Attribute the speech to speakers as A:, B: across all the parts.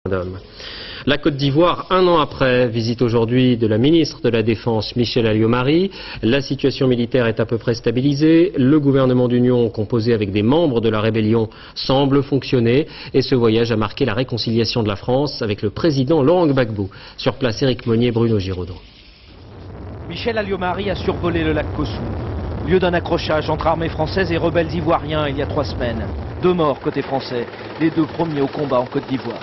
A: d'hommes. La Côte d'Ivoire, un an après, visite aujourd'hui de la ministre de la Défense, Michel Alliot-Marie. La situation militaire est à peu près stabilisée. Le gouvernement d'union, composé avec des membres de la rébellion, semble fonctionner. Et ce voyage a marqué la réconciliation de la France avec le président Laurent Gbagbo. Sur place, Éric Monnier, Bruno Giraudot.
B: Michel Alliot-Marie a survolé le lac Kossou, lieu d'un accrochage entre armées françaises et rebelles ivoiriens il y a 3 semaines. 2 morts côté français, les 2 premiers au combat en Côte d'Ivoire.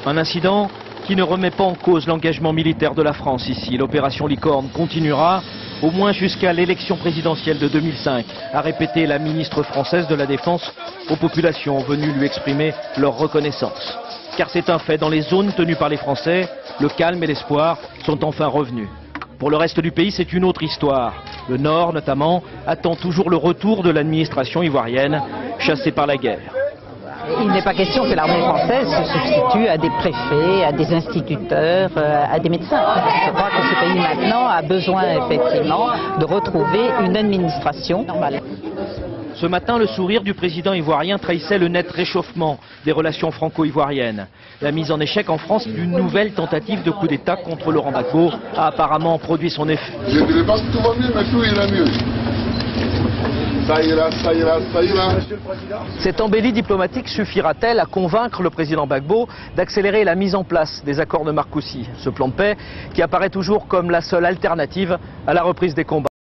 B: Un incident qui ne remet pas en cause l'engagement militaire de la France ici. L'opération Licorne continuera au moins jusqu'à l'élection présidentielle de 2005, a répété la ministre française de la Défense aux populations venues lui exprimer leur reconnaissance. Car c'est un fait, dans les zones tenues par les Français, le calme et l'espoir sont enfin revenus. Pour le reste du pays, c'est une autre histoire. Le Nord, notamment, attend toujours le retour de l'administration ivoirienne, chassée par la guerre.
C: Il n'est pas question que l'armée française se substitue à des préfets, à des instituteurs, à des médecins. Je crois que ce pays maintenant a besoin effectivement de retrouver une administration normale.
B: Ce matin, le sourire du président ivoirien trahissait le net réchauffement des relations franco-ivoiriennes. La mise en échec en France d'une nouvelle tentative de coup d'État contre Laurent Gbagbo a apparemment produit son effet.
D: Je ne dirais pas que tout va mieux, mais tout ira mieux. Ça ira, ça ira, ça ira.
B: Cette embellie diplomatique suffira-t-elle à convaincre le président Gbagbo d'accélérer la mise en place des accords de Marcoussis, ce plan de paix qui apparaît toujours comme la seule alternative à la reprise des combats?